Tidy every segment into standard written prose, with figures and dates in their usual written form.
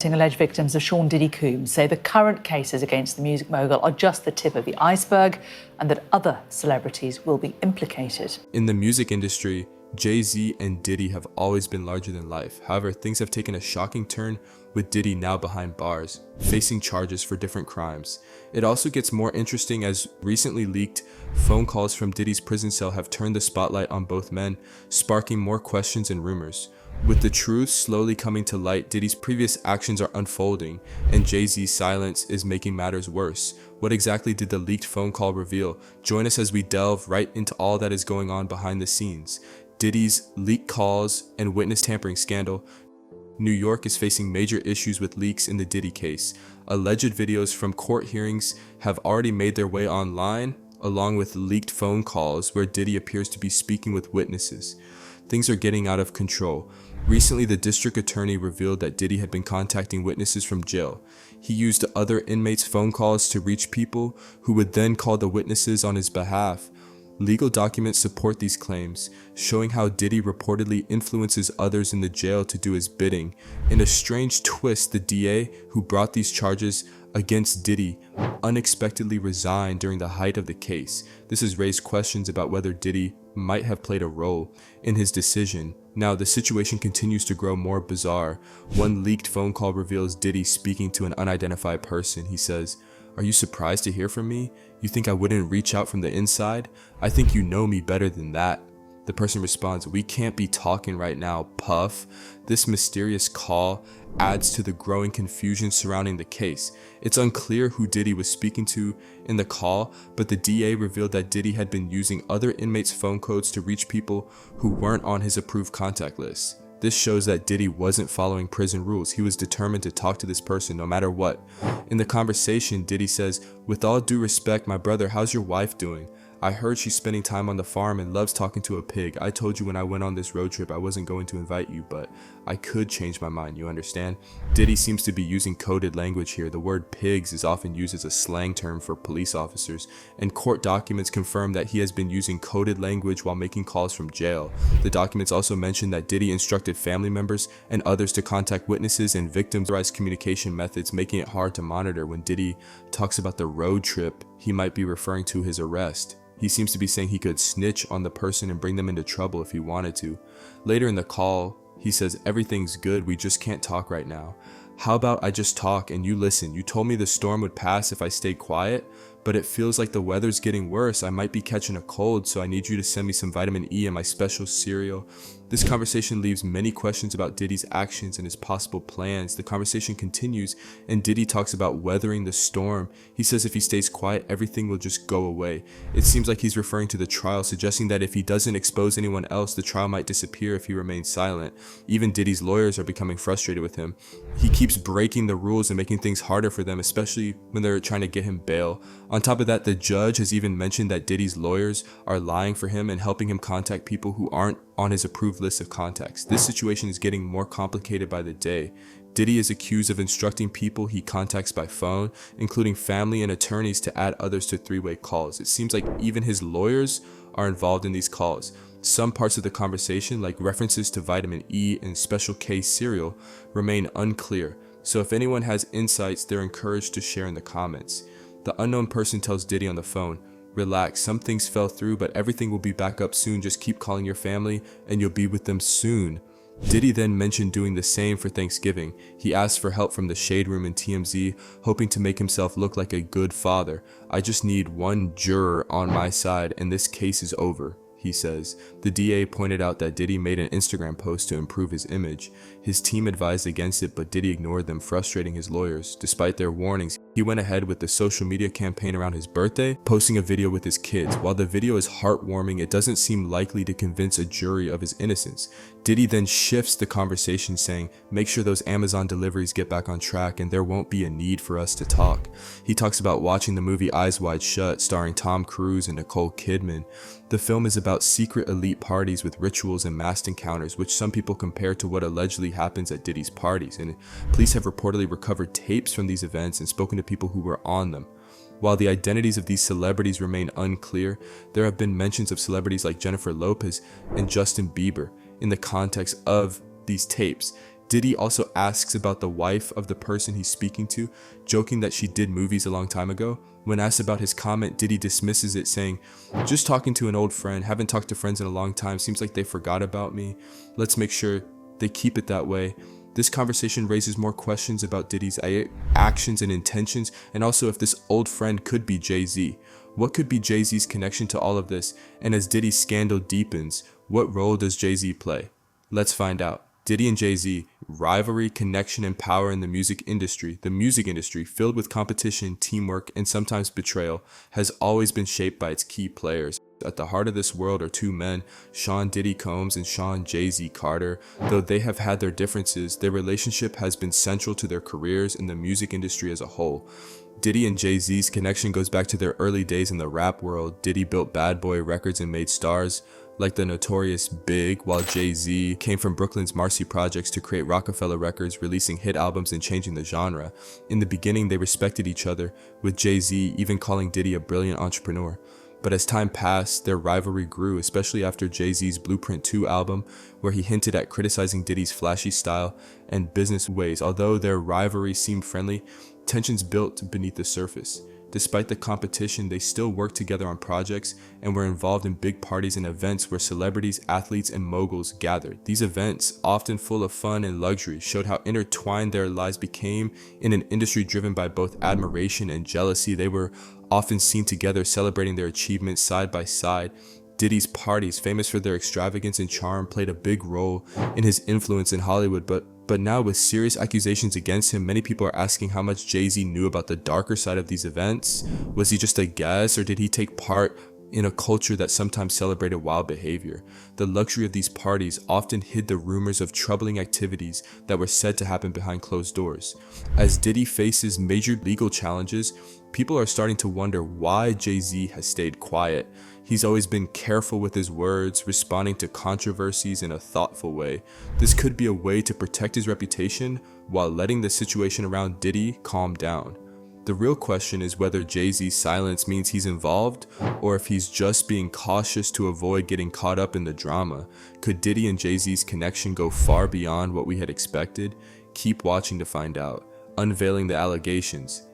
Alleged victims of Sean Diddy Coombs say the current cases against the music mogul are just the tip of the iceberg and that other celebrities will be implicated. In the music industry, JayZ and Diddy have always been larger than life. However, things have taken a shocking turn with Diddy now behind bars, facing charges for different crimes. It also gets more interesting as recently leaked phone calls from Diddy's prison cell have turned the spotlight on both men, sparking more questions and rumors. With the truth slowly coming to light, Diddy's previous actions are unfolding, and JayZ's silence is making matters worse. What exactly did the leaked phone call reveal? Join us as we delve right into all that is going on behind the scenes. Diddy's leaked calls and witness tampering scandal. New York is facing major issues with leaks in the Diddy case. Alleged videos from court hearings have already made their way online, along with leaked phone calls where Diddy appears to be speaking with witnesses. Things are getting out of control. Recently, the district attorney revealed that Diddy had been contacting witnesses from jail. He used other inmates' phone calls to reach people who would then call the witnesses on his behalf. Legal documents support these claims, showing how Diddy reportedly influences others in the jail to do his bidding. In a strange twist, the DA who brought these charges against Diddy unexpectedly resigned during the height of the case. This has raised questions about whether Diddy might have played a role in his decision. Now, the situation continues to grow more bizarre. One leaked phone call reveals Diddy speaking to an unidentified person. He says, "Are you surprised to hear from me? You think I wouldn't reach out from the inside? I think you know me better than that." The person responds, "We can't be talking right now, Puff." This mysterious call adds to the growing confusion surrounding the case. It's unclear who Diddy was speaking to in the call, but the DA revealed that Diddy had been using other inmates' phone codes to reach people who weren't on his approved contact list. This shows that Diddy wasn't following prison rules. He was determined to talk to this person no matter what. In the conversation, Diddy says, "With all due respect, my brother, how's your wife doing? I heard she's spending time on the farm and loves talking to a pig. I told you when I went on this road trip I wasn't going to invite you, but I could change my mind, you understand?" Diddy seems to be using coded language here. The word pigs is often used as a slang term for police officers, and court documents confirm that he has been using coded language while making calls from jail. The documents also mention that Diddy instructed family members and others to contact witnesses and victims, communication methods, making it hard to monitor. When Diddy talks about the road trip, he might be referring to his arrest. He seems to be saying he could snitch on the person and bring them into trouble if he wanted to. Later in the call, he says, "Everything's good, we just can't talk right now. How about I just talk and you listen? You told me the storm would pass if I stayed quiet, but it feels like the weather's getting worse. I might be catching a cold, so I need you to send me some vitamin E and my special cereal." This conversation leaves many questions about Diddy's actions and his possible plans. The conversation continues, and Diddy talks about weathering the storm. He says if he stays quiet, everything will just go away. It seems like he's referring to the trial, suggesting that if he doesn't expose anyone else, the trial might disappear if he remains silent. Even Diddy's lawyers are becoming frustrated with him. He keeps breaking the rules and making things harder for them, especially when they're trying to get him bail. On top of that, the judge has even mentioned that Diddy's lawyers are lying for him and helping him contact people who aren't on his approved list of contacts. This situation is getting more complicated by the day. Diddy is accused of instructing people he contacts by phone, including family and attorneys, to add others to three-way calls. It seems like even his lawyers are involved in these calls. Some parts of the conversation, like references to vitamin E and Special K cereal, remain unclear. So if anyone has insights, they're encouraged to share in the comments. The unknown person tells Diddy on the phone, "Relax, some things fell through, but everything will be back up soon. Just keep calling your family and you'll be with them soon." Diddy then mentioned doing the same for Thanksgiving. He asked for help from the Shade Room and TMZ, hoping to make himself look like a good father. "I just need one juror on my side and this case is over," he says. The DA pointed out that Diddy made an Instagram post to improve his image. His team advised against it, but Diddy ignored them, frustrating his lawyers. Despite their warnings, he went ahead with the social media campaign around his birthday, posting a video with his kids. While the video is heartwarming, it doesn't seem likely to convince a jury of his innocence. Diddy then shifts the conversation, saying, "Make sure those Amazon deliveries get back on track and there won't be a need for us to talk." He talks about watching the movie Eyes Wide Shut, starring Tom Cruise and Nicole Kidman. The film is about secret elite parties with rituals and masked encounters, which some people compare to what allegedly happens at Diddy's parties, and police have reportedly recovered tapes from these events and spoken to people who were on them. While the identities of these celebrities remain unclear, there have been mentions of celebrities like Jennifer Lopez and Justin Bieber in the context of these tapes. Diddy also asks about the wife of the person he's speaking to, joking that she did movies a long time ago. When asked about his comment, Diddy dismisses it, saying, "Just talking to an old friend, haven't talked to friends in a long time, seems like they forgot about me. Let's make sure they keep it that way." This conversation raises more questions about Diddy's actions and intentions, and also if this old friend could be JayZ. What could be JayZ's connection to all of this? And as Diddy's scandal deepens, what role does JayZ play? Let's find out. Diddy and JayZ, rivalry, connection, and power in the music industry. The music industry, filled with competition, teamwork, and sometimes betrayal, has always been shaped by its key players. At the heart of this world are two men, Sean Diddy Combs and Sean JayZ Carter. Though they have had their differences, their relationship has been central to their careers and the music industry as a whole. Diddy and JayZ's connection goes back to their early days in the rap world. Diddy built Bad Boy Records and made stars like the notorious Big, while JayZ came from Brooklyn's Marcy Projects to create Rockefeller Records, releasing hit albums and changing the genre. In the beginning, they respected each other, with JayZ even calling Diddy a brilliant entrepreneur. But as time passed, their rivalry grew, especially after JayZ's Blueprint 2 album, where he hinted at criticizing Diddy's flashy style and business ways. Although their rivalry seemed friendly, tensions built beneath the surface. Despite the competition, they still worked together on projects and were involved in big parties and events where celebrities, athletes, and moguls gathered. These events, often full of fun and luxury, showed how intertwined their lives became. In an industry driven by both admiration and jealousy, they were often seen together celebrating their achievements side by side. Diddy's parties, famous for their extravagance and charm, played a big role in his influence in Hollywood, but now with serious accusations against him, many people are asking how much JayZ knew about the darker side of these events. Was he just a guest, or did he take part in a culture that sometimes celebrated wild behavior? The luxury of these parties often hid the rumors of troubling activities that were said to happen behind closed doors. As Diddy faces major legal challenges, people are starting to wonder why JayZ has stayed quiet. He's always been careful with his words, responding to controversies in a thoughtful way. This could be a way to protect his reputation while letting the situation around Diddy calm down. The real question is whether JayZ's silence means he's involved, or if he's just being cautious to avoid getting caught up in the drama. Could Diddy and JayZ's connection go far beyond what we had expected? Keep watching to find out. Unveiling the allegations.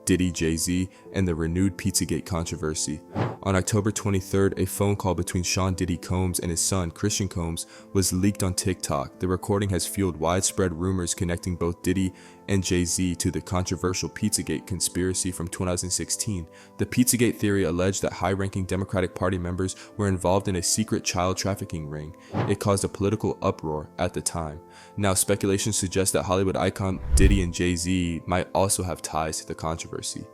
Diddy, JayZ, and the renewed Pizzagate controversy. On October 23rd, a phone call between Sean Diddy Combs and his son, Christian Combs, was leaked on TikTok. The recording has fueled widespread rumors connecting both Diddy and JayZ to the controversial Pizzagate conspiracy from 2016. The Pizzagate theory alleged that high-ranking Democratic Party members were involved in a secret child trafficking ring. It caused a political uproar at the time. Now, speculation suggests that Hollywood icon Diddy and JayZ might also have ties to the controversy.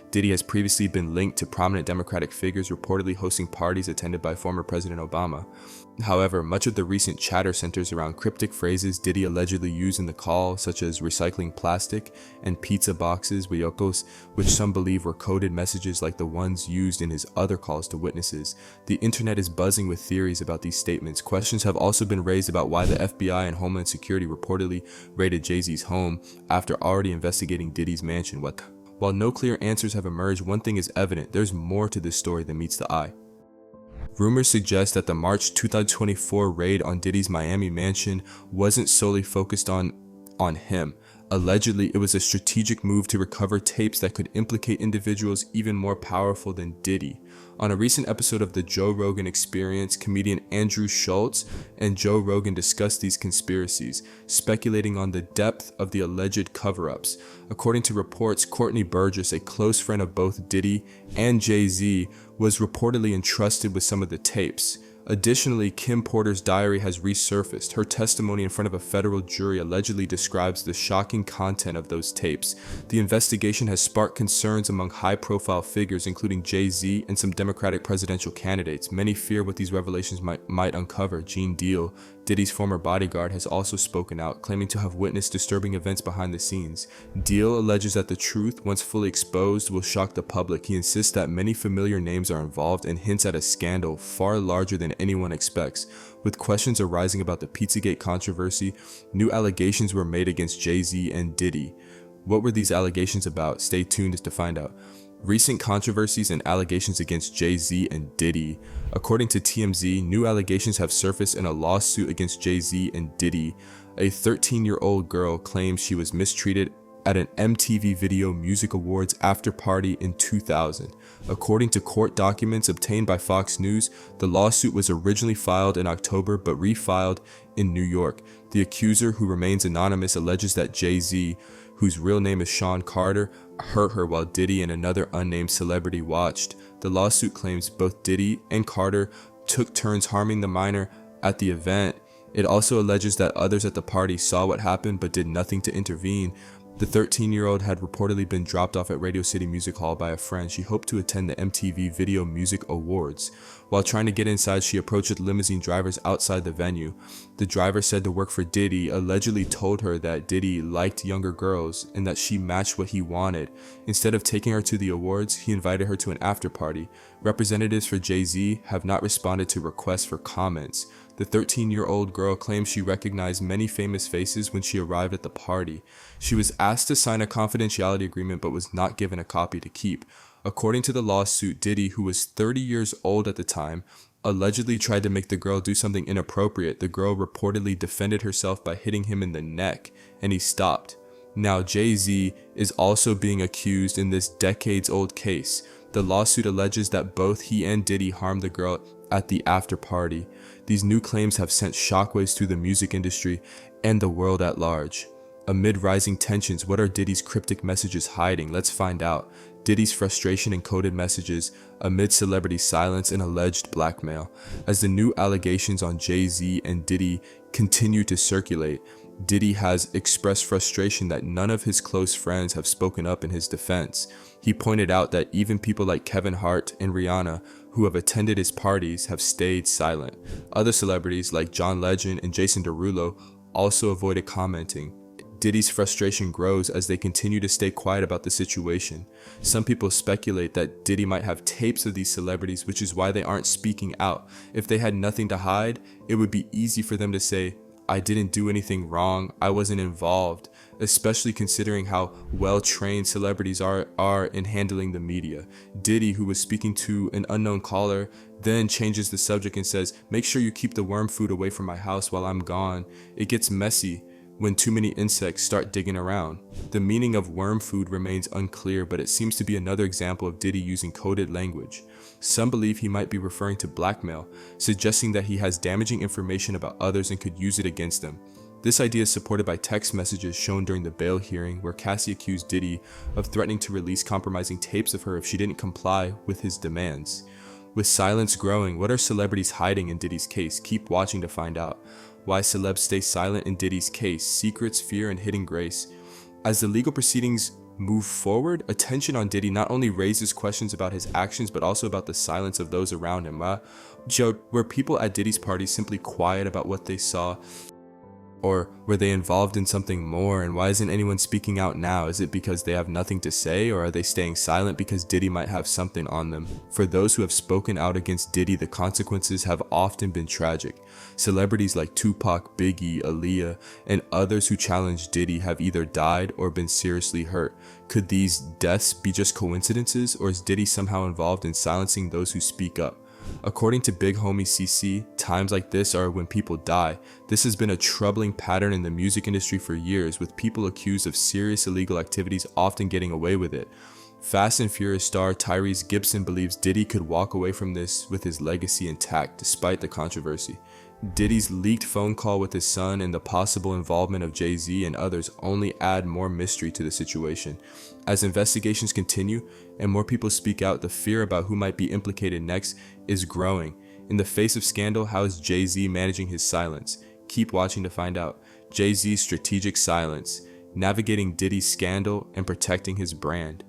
Diddy has previously been linked to prominent Democratic figures, reportedly hosting parties attended by former President Obama. However, much of the recent chatter centers around cryptic phrases Diddy allegedly used in the call, such as recycling plastic and pizza boxes, huecos, which some believe were coded messages like the ones used in his other calls to witnesses. The internet is buzzing with theories about these statements. Questions have also been raised about why the FBI and Homeland Security reportedly raided JayZ's home after already investigating Diddy's mansion. While no clear answers have emerged, one thing is evident: there's more to this story than meets the eye. Rumors suggest that the March 2024 raid on Diddy's Miami mansion wasn't solely focused on him. Allegedly, it was a strategic move to recover tapes that could implicate individuals even more powerful than Diddy. On a recent episode of The Joe Rogan Experience, comedian Andrew Schultz and Joe Rogan discussed these conspiracies, speculating on the depth of the alleged cover-ups. According to reports, Courtney Burgess, a close friend of both Diddy and JayZ, was reportedly entrusted with some of the tapes. Additionally, Kim Porter's diary has resurfaced. Her testimony in front of a federal jury allegedly describes the shocking content of those tapes. The investigation has sparked concerns among high-profile figures, including JayZ and some Democratic presidential candidates. Many fear what these revelations might uncover. Gene Deal, Diddy's former bodyguard, has also spoken out, claiming to have witnessed disturbing events behind the scenes. Deal alleges that the truth, once fully exposed, will shock the public. He insists that many familiar names are involved and hints at a scandal far larger than anyone expects. With questions arising about the Pizzagate controversy, new allegations were made against JayZ and Diddy. What were these allegations about? Stay tuned to find out. Recent controversies and allegations against JayZ and Diddy. According to TMZ, new allegations have surfaced in a lawsuit against JayZ and Diddy. A 13-year-old girl claims she was mistreated at an MTV Video Music Awards after party in 2000. According to court documents obtained by Fox News, the lawsuit was originally filed in October but refiled in New York. The accuser, who remains anonymous, alleges that JayZ, whose real name is Sean Carter, hurt her while Diddy and another unnamed celebrity watched. The lawsuit claims both Diddy and Carter took turns harming the minor at the event. It also alleges that others at the party saw what happened but did nothing to intervene. The 13-year-old had reportedly been dropped off at Radio City Music Hall by a friend. She hoped to attend the MTV Video Music Awards. While trying to get inside, she approached limousine drivers outside the venue. The driver, said to work for Diddy, allegedly told her that Diddy liked younger girls and that she matched what he wanted. Instead of taking her to the awards, he invited her to an after party. Representatives for JayZ have not responded to requests for comments. The 13-year-old girl claims she recognized many famous faces when she arrived at the party. She was asked to sign a confidentiality agreement but was not given a copy to keep. According to the lawsuit, Diddy, who was 30 years old at the time, allegedly tried to make the girl do something inappropriate. The girl reportedly defended herself by hitting him in the neck, and he stopped. Now JayZ is also being accused in this decades-old case. The lawsuit alleges that both he and Diddy harmed the girl at the after party. These new claims have sent shockwaves through the music industry and the world at large. Amid rising tensions, what are Diddy's cryptic messages hiding? Let's find out. Diddy's frustration in coded messages amid celebrity silence and alleged blackmail. As the new allegations on JayZ and Diddy continue to circulate, Diddy has expressed frustration that none of his close friends have spoken up in his defense. He pointed out that even people like Kevin Hart and Rihanna, who have attended his parties, have stayed silent. Other celebrities like John Legend and Jason Derulo also avoided commenting. Diddy's frustration grows as they continue to stay quiet about the situation. Some people speculate that Diddy might have tapes of these celebrities, which is why they aren't speaking out. If they had nothing to hide, it would be easy for them to say, "I didn't do anything wrong, I wasn't involved," especially considering how well-trained celebrities are in handling the media. Diddy, who was speaking to an unknown caller, then changes the subject and says, "Make sure you keep the worm food away from my house while I'm gone. It gets messy when too many insects start digging around." The meaning of worm food remains unclear, but it seems to be another example of Diddy using coded language. Some believe he might be referring to blackmail, suggesting that he has damaging information about others and could use it against them. This idea is supported by text messages shown during the bail hearing, where Cassie accused Diddy of threatening to release compromising tapes of her if she didn't comply with his demands. With silence growing, what are celebrities hiding in Diddy's case? Keep watching to find out. Why celebs stay silent in Diddy's case, secrets, fear, and hidden grace. As the legal proceedings move forward, attention on Diddy not only raises questions about his actions, but also about the silence of those around him. Were people at Diddy's party simply quiet about what they saw? Or were they involved in something more? And why isn't anyone speaking out now? Is it because they have nothing to say, or are they staying silent because Diddy might have something on them? For those who have spoken out against Diddy, the consequences have often been tragic. Celebrities like Tupac, Biggie, Aaliyah, and others who challenged Diddy have either died or been seriously hurt. Could these deaths be just coincidences, or is Diddy somehow involved in silencing those who speak up? According to Big Homie CC, times like this are when people die. This has been a troubling pattern in the music industry for years, with people accused of serious illegal activities often getting away with it. Fast and Furious star Tyrese Gibson believes Diddy could walk away from this with his legacy intact despite the controversy. Diddy's leaked phone call with his son and the possible involvement of JayZ and others only add more mystery to the situation. As investigations continue and more people speak out, the fear about who might be implicated next is growing. In the face of scandal, how is JayZ managing his silence? Keep watching to find out. JayZ's strategic silence, navigating Diddy's scandal and protecting his brand.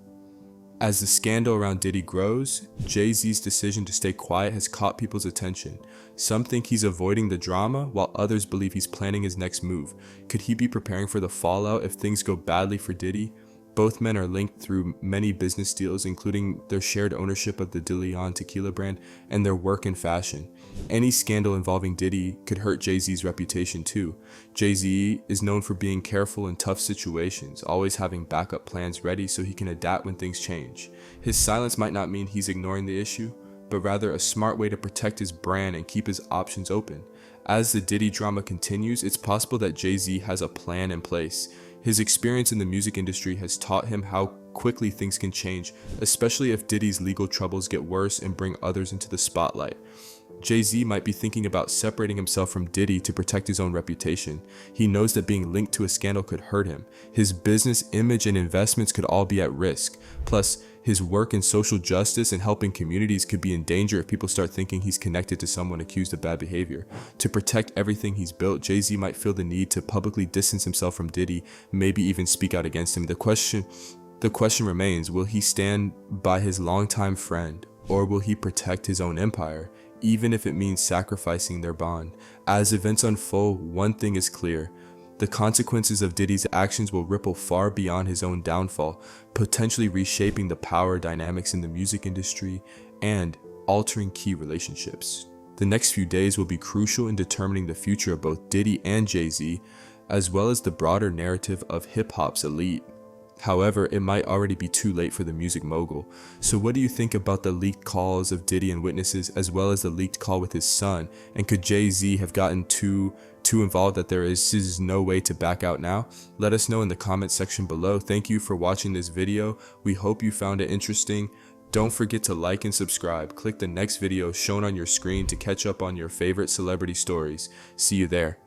As the scandal around Diddy grows, JayZ's decision to stay quiet has caught people's attention. Some think he's avoiding the drama, while others believe he's planning his next move. Could he be preparing for the fallout if things go badly for Diddy? Both men are linked through many business deals, including their shared ownership of the De Leon tequila brand and their work in fashion. Any scandal involving Diddy could hurt JayZ's reputation too. JayZ is known for being careful in tough situations, always having backup plans ready so he can adapt when things change. His silence might not mean he's ignoring the issue, but rather a smart way to protect his brand and keep his options open. As the Diddy drama continues, it's possible that JayZ has a plan in place. His experience in the music industry has taught him how quickly things can change, especially if Diddy's legal troubles get worse and bring others into the spotlight. JayZ might be thinking about separating himself from Diddy to protect his own reputation. He knows that being linked to a scandal could hurt him. His business, image, and investments could all be at risk. Plus, his work in social justice and helping communities could be in danger if people start thinking he's connected to someone accused of bad behavior. To protect everything he's built, JayZ might feel the need to publicly distance himself from Diddy, maybe even speak out against him. The question remains, will he stand by his longtime friend, or will he protect his own empire, even if it means sacrificing their bond? As events unfold, one thing is clear. The consequences of Diddy's actions will ripple far beyond his own downfall, potentially reshaping the power dynamics in the music industry and altering key relationships. The next few days will be crucial in determining the future of both Diddy and JayZ, as well as the broader narrative of hip-hop's elite. However, it might already be too late for the music mogul. So what do you think about the leaked calls of Diddy and witnesses, as well as the leaked call with his son? And could JayZ have gotten too involved that there is no way to back out now? Let us know in the comment section below. Thank you for watching this video. We hope you found it interesting. Don't forget to like and subscribe. Click the next video shown on your screen to catch up on your favorite celebrity stories. See you there.